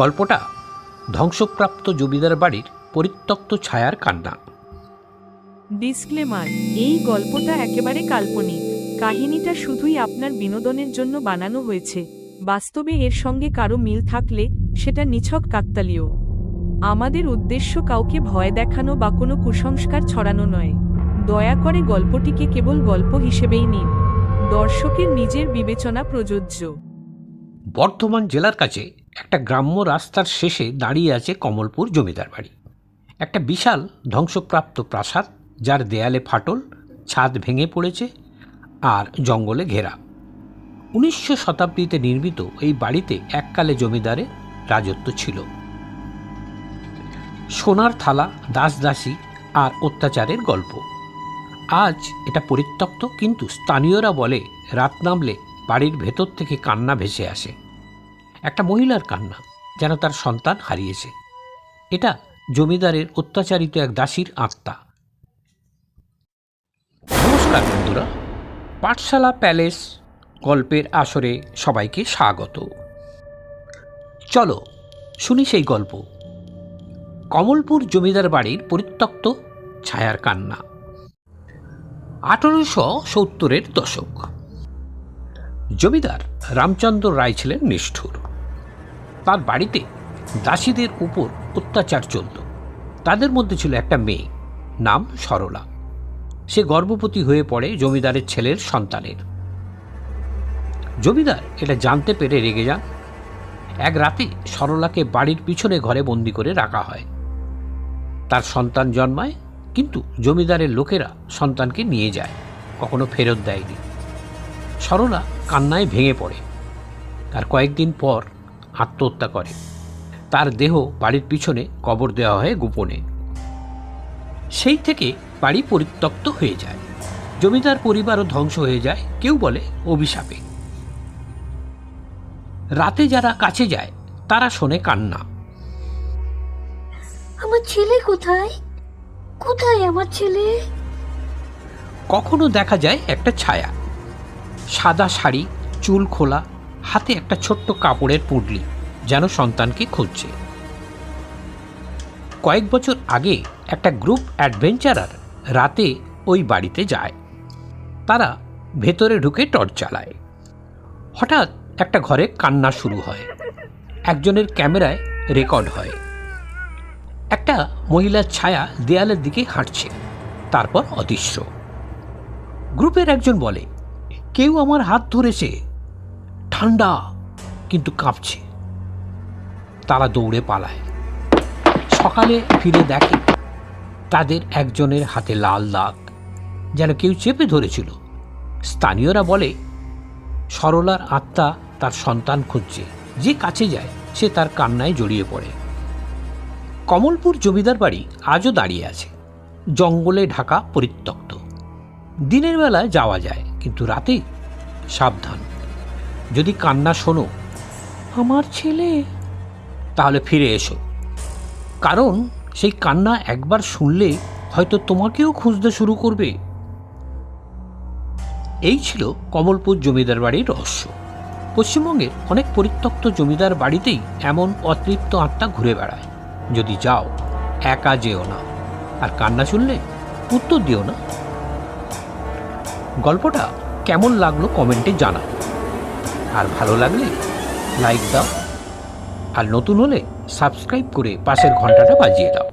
গল্পটা ধ্বংসপ্রাপ্ত জমিদার বাড়ির পরিত্যক্ত ছায়ার কান্না। ডিসক্লেমার, এই গল্পটা একেবারে কাল্পনিক। কাহিনীটা শুধুই আপনার বিনোদনের জন্য বানানো হয়েছে। বাস্তবে এর সঙ্গে কারো মিল থাকলে সেটা নিছক কাকতালীয়। আমাদের উদ্দেশ্য কাউকে ভয় দেখানো বা কোনো কুসংস্কার ছড়ানো নয়। দয়া করে গল্পটিকে কেবল গল্প হিসেবেই নিন। দর্শকের নিজের বিবেচনা প্রযোজ্য। বর্ধমান জেলার কাছে একটা গ্রাম্য রাস্তার শেষে দাঁড়িয়ে আছে কমলপুর জমিদার বাড়ি। একটা বিশাল ধ্বংসপ্রাপ্ত প্রাসাদ, যার দেয়ালে ফাটল, ছাদ ভেঙে পড়েছে আর জঙ্গলে ঘেরা। 1900 শতাব্দীতে নির্মিত এই বাড়িতে এককালে জমিদারের রাজত্ব ছিল। সোনার থালা, দাসদাসী আর অত্যাচারের গল্প। আজ এটা পরিত্যক্ত, কিন্তু স্থানীয়রা বলে রাত নামলে বাড়ির ভেতর থেকে কান্না ভেসে আসে। একটা মহিলার কান্না, যেন তার সন্তান হারিয়েছে। এটা জমিদারের অত্যাচারিত এক দাসীর আত্মা। নমস্কার বন্ধুরা, পাঠশালা প্যালেস গল্পের আসরে সবাইকে স্বাগত। চলো শুনি সেই গল্প, কমলপুর জমিদার বাড়ির পরিত্যক্ত ছায়ার কান্না। 1870-এর দশক। জমিদার রামচন্দ্র রায় ছিলেন নিষ্ঠুর। তার বাড়িতে দাসীদের উপর অত্যাচার চলত। তাদের মধ্যে ছিল একটা মেয়ে, নাম সরলা। সে গর্ভবতী হয়ে পড়ে জমিদারের ছেলের সন্তানের। জমিদার এটা জানতে পেরে রেগে যান। এক রাতে সরলাকে বাড়ির পিছনে ঘরে বন্দি করে রাখা হয়। তার সন্তান জন্মায়, কিন্তু জমিদারের লোকেরা সন্তানকে নিয়ে যায়, কখনো ফেরত দেয়নি। সরলা কান্নায় ভেঙে পড়ে। তার কয়েকদিন পর আত্মহত্যা করে। তার দেহ বাড়ির পিছনে কবর দেওয়া হয় গোপনে। সেই থেকে বাড়ি পরিত্যক্ত হয়ে যায়। জমিদার পরিবারও ধ্বংস হয়ে যায়, কেউ বলে অভিশাপে। রাতে যারা কাছে যায় তারা শোনে কান্না। আমার ছেলে কোথায়? কোথায় আমার ছেলে? কখনো দেখা যায় একটা ছায়া, সাদা শাড়ি, চুল খোলা, হাতে একটা ছোট্ট কাপড়ের পুঁটলি, যেন সন্তানকে খুঁজছে। কয়েক বছর আগে একটা গ্রুপ অ্যাডভেঞ্চারার রাতে ওই বাড়িতে যায়। তারা ভেতরে ঢুকে টর্চ চালায়। হঠাৎ একটা ঘরে কান্না শুরু হয়। একজনের ক্যামেরায় রেকর্ড হয়। একটা মহিলার ছায়া দেয়ালের দিকে হাঁটছে, তারপর অদৃশ্য। গ্রুপের একজন বলে, কেউ আমার হাত ধরেছে, ঠান্ডা কিন্তু কাঁপছে। তারা দৌড়ে পালায়। সকালে ফিরে দেখে তাদের একজনের হাতে লাল দাগ, যেন কেউ চেপে ধরেছিল। স্থানীয়রা বলে সরলার আত্মা তার সন্তান খুঁজছে। যে কাছে যায় সে তার কান্নায় জড়িয়ে পড়ে। কমলপুর জমিদার বাড়ি আজও দাঁড়িয়ে আছে, জঙ্গলে ঢাকা, পরিত্যক্ত। দিনের বেলা যাওয়া যায়, কিন্তু রাতে সাবধান। যদি কান্না শোনো, আমার ছেলে, তাহলে ফিরে এসো। কারণ সেই কান্না একবার শুনলে হয়তো তোমাকেও খুঁজতে শুরু করবে। এই ছিল কমলপুর জমিদার বাড়ির রহস্য। পশ্চিমবঙ্গের অনেক পরিত্যক্ত জমিদার বাড়িতেই এমন অতৃপ্ত আত্মা ঘুরে বেড়ায়। যদি যাও, একা যেও না, আর কান্না শুনলে উত্তর দিও না। গল্পটা কেমন লাগলো কমেন্টে জানাও, আর ভালো লাগলে লাইক দাও, আর নতুন হলে সাবস্ক্রাইব করে পাশের ঘন্টাটা বাজিয়ে দাও।